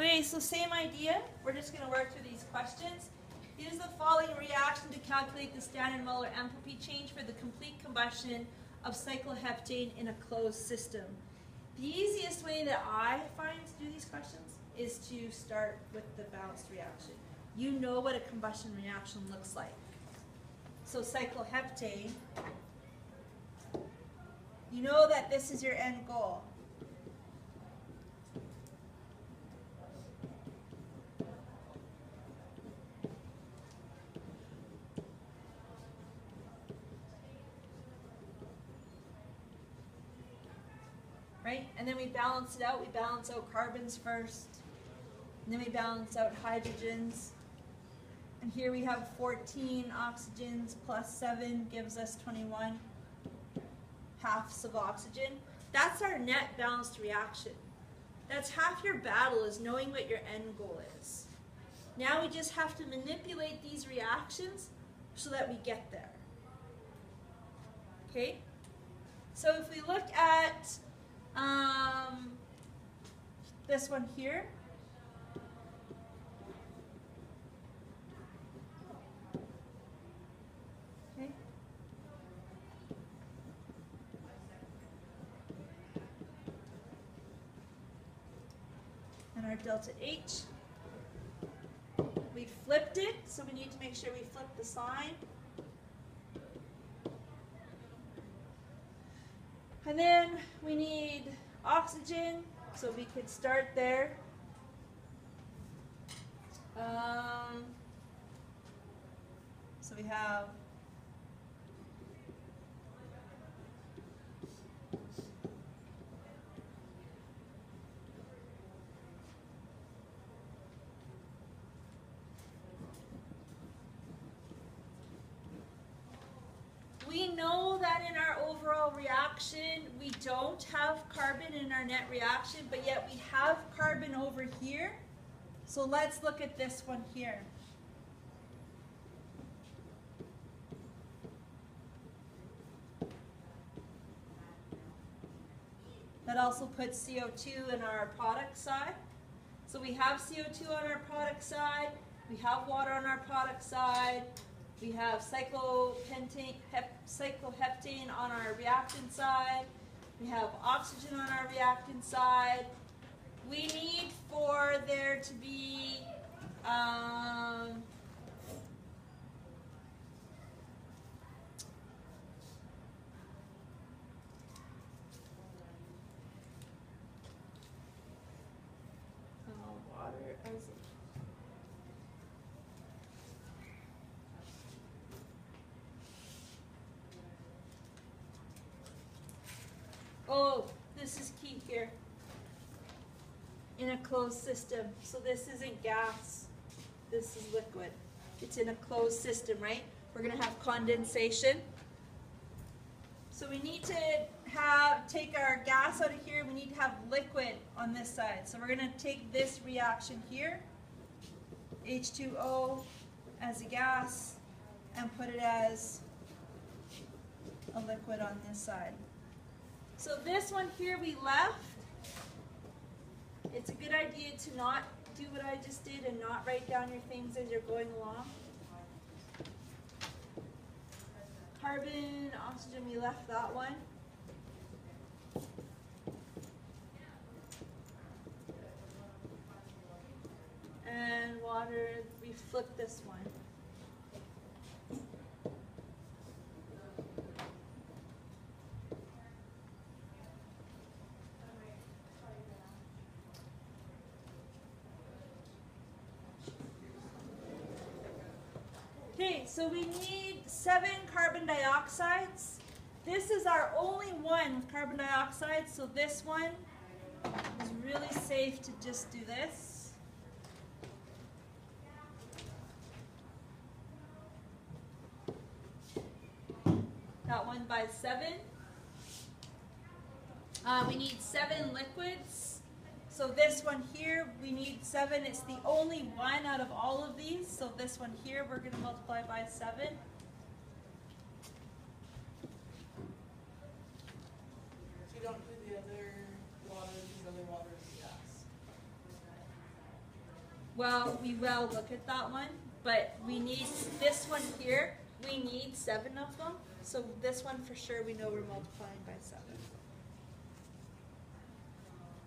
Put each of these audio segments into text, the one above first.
Okay, so same idea. We're just going to work through these questions. Use the following reaction to calculate the standard molar enthalpy change for the complete combustion of cycloheptane in a closed system. The easiest way that I find to do these questions is to start with the balanced reaction. You know what a combustion reaction looks like. So cycloheptane, you know that this is your end goal. Right? And then we balance it out. We balance out carbons first. And then we balance out hydrogens. And here we have 14 oxygens plus 7 gives us 21 halves of oxygen. That's our net balanced reaction. That's half your battle, is knowing what your end goal is. Now we just have to manipulate these reactions so that we get there. Okay? So if we look at this one here, okay, and our delta H, we flipped it, so we need to make sure we flip the sign. And then we need oxygen, so we could start there. So we have we know that in our overall reaction, we don't have carbon in our net reaction, but yet we have carbon over here. So let's look at this one here. That also puts CO2 in our product side. So we have CO2 on our product side, we have water on our product side, we have cycloheptane on our reactant side. We have oxygen on our reactant side. We need for there to be water as oh, this is key here. In a closed system. So this isn't gas, this is liquid. It's in a closed system, right? We're going to have condensation. So we need to take our gas out of here. We need to have liquid on this side. So we're going to take this reaction here, H2O as a gas, and put it as a liquid on this side. So this one here we left. It's a good idea to not do what I just did and not write down your things as you're going along. Carbon, oxygen, we left that one. And water, we flipped this one. Okay, so we need 7 carbon dioxides. This is our only one with carbon dioxide, so this one is really safe to just do this. That one by 7. We need 7 liquids. So this one here, we need 7. It's the only one out of all of these. So this one here, we're going to multiply by 7. So you don't do the other water, these other waters, gas. Well, we will look at that one, but we need this one here. We need 7 of them. So this one for sure we know we're multiplying by 7.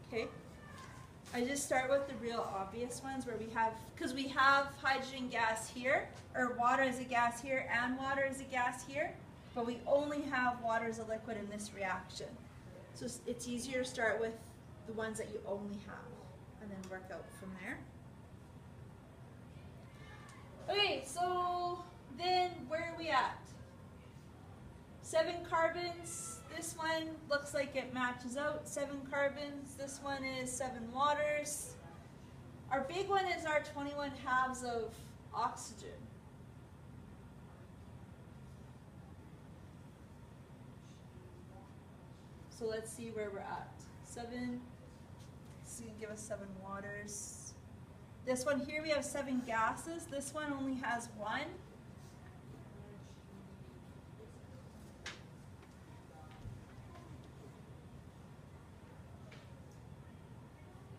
Okay. I just start with the real obvious ones where we have, because we have hydrogen gas here, or water as a gas here, and water as a gas here, but we only have water as a liquid in this reaction. So it's easier to start with the ones that you only have, and then work out from there. Okay, so then where are we at? 7 carbons. This one looks like it matches out. 7 carbons. This one is 7 waters. Our big one is our 21 halves of oxygen. So let's see where we're at. 7. This is going to give us 7 waters. This one here we have 7 gases. This one only has 1.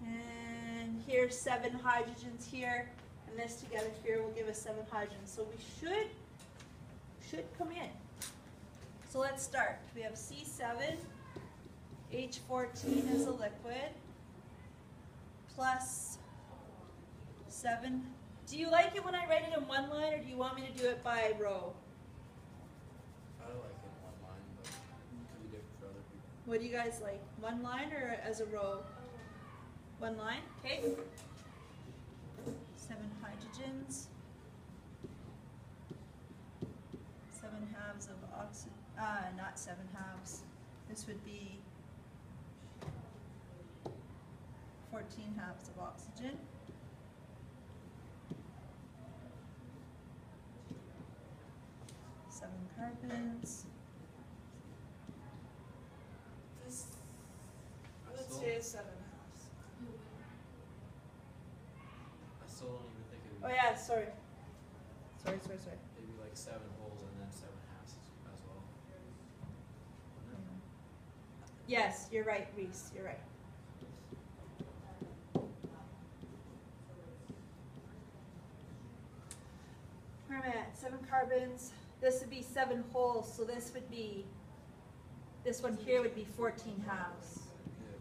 And here's 7 hydrogens here, and this together here will give us 7 hydrogens. So we should come in. So let's start. We have C7, H14 is a liquid, plus 7. Do you like it when I write it in one line, or do you want me to do it by row? I like it in one line, but it can be different for other people. What do you guys like? One line or as a row? One line, okay. 7 hydrogens. 7 halves of oxygen, not 7 halves. This would be 14 halves of oxygen. Seven carbons. This, let's say it's 7 halves. I still don't even think it would Oh be yeah, sorry. Sorry. maybe like 7 wholes and then 7 halves as well. Wouldn't it? Yes, you're right, Reese, you're right. Where am I at? 7 carbons. This would be 7 wholes, so this would be, this one here would be 14 halves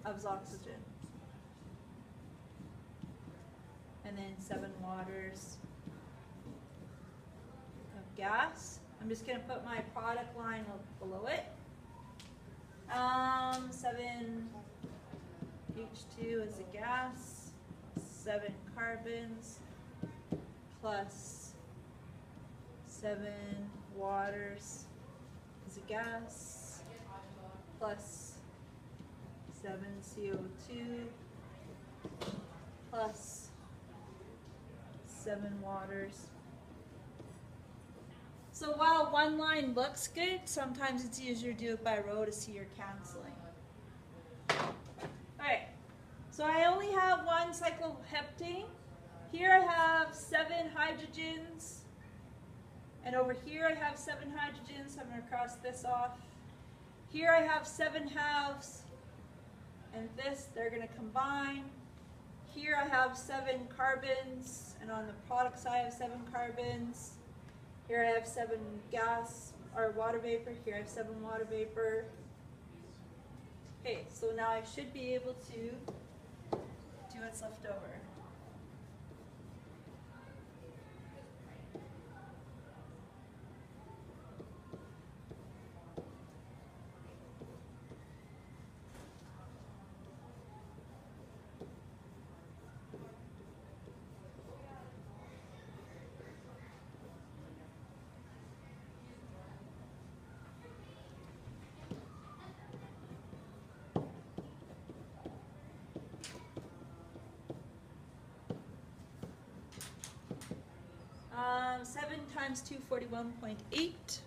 Yeah. of oxygen. And then 7 waters of gas. I'm just going to put my product line below it. 7 H2 is a gas, 7 carbons, plus 7 waters is a gas, plus 7 CO2, plus 7 waters. So while one line looks good, sometimes it's easier to do it by row to see you're canceling. Alright, so I only have 1 cycloheptane. Here I have 7 hydrogens, and over here I have 7 hydrogens, so I'm going to cross this off. Here I have 7 halves, and this, they're going to combine. Here I have 7 carbons, and on the product side I have 7 carbons. Here I have 7 gas, or water vapor. Here I have 7 water vapor. Okay, so now I should be able to do what's left over. Um, 7 times 2, 41.8.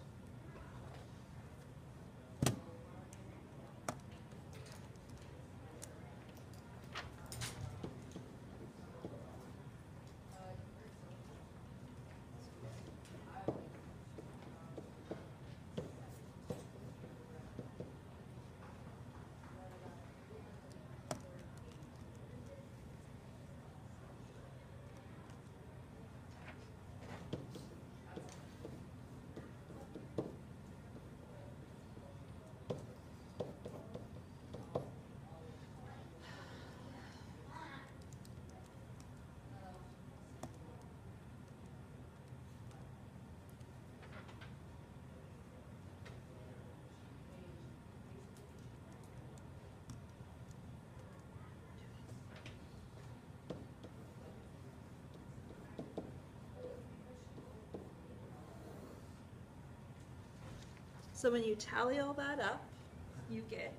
So when you tally all that up, you get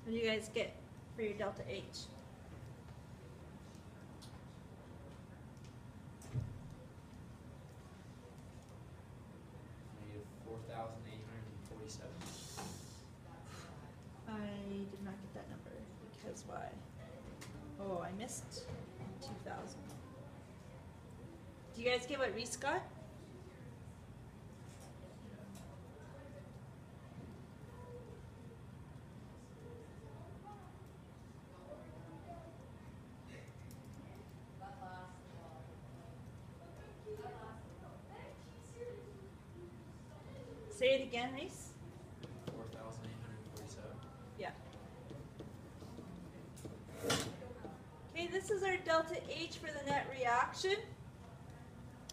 what do you guys get for your delta H? Negative 4,847. I did not get that number because why? Oh, I missed 2,000. Do you guys get what Reese got? Say it again, Reese. 4,847. Yeah. Okay, this is our delta H for the net reaction.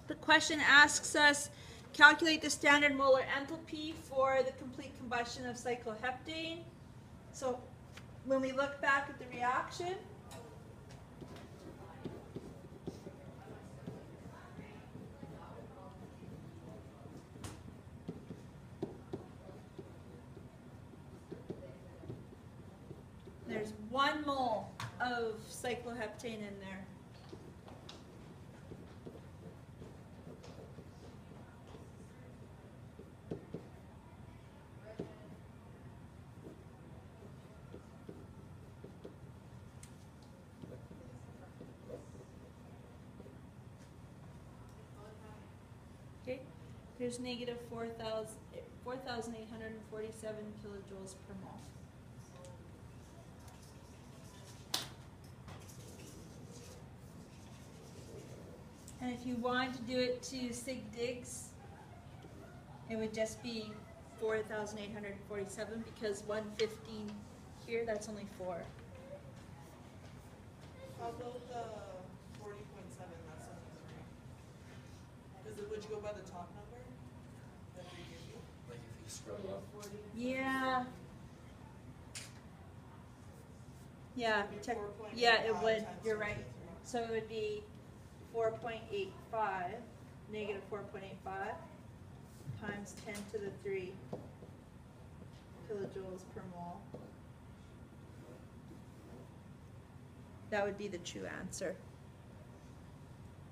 The question asks us, calculate the standard molar enthalpy for the complete combustion of cycloheptane. So when we look back at the reaction, there's 1 mole of cycloheptane in there. Okay, there's negative 4,847 kilojoules per mole. And if you wanted to do it to sig digs, it would just be 4,847 because 115 here, that's only 4. How about the 40.7? That's something right. Would you go by the top number that they give you? Like if you scrub up. 40. Yeah. Yeah, It'd be tech, 4.85 yeah, it would. times You're 10 to right. the 3. So it would be 4.85, negative 4.85 times 10 to the 3 kilojoules per mole. That would be the true answer.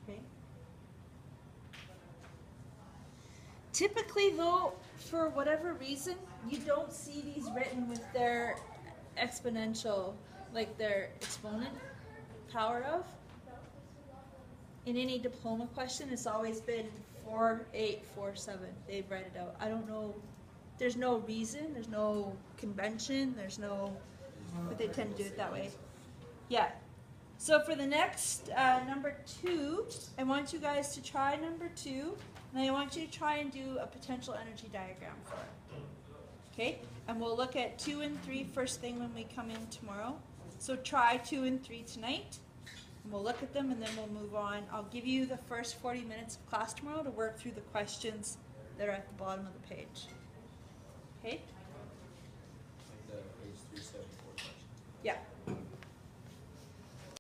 Okay. Typically though, for whatever reason, you don't see these written with their exponential, like their exponent power of. In any diploma question, it's always been 4847. They write it out. I don't know. There's no reason. There's no convention. There's no. But they tend to do it that way. Yeah. So for the next number 2, I want you guys to try number 2, and I want you to try and do a potential energy diagram for it. Okay. And we'll look at 2 and 3 first thing when we come in tomorrow. So try 2 and 3 tonight. And we'll look at them and then we'll move on. I'll give you the first 40 minutes of class tomorrow to work through the questions that are at the bottom of the page. Okay? Like the page 374 question. Yeah.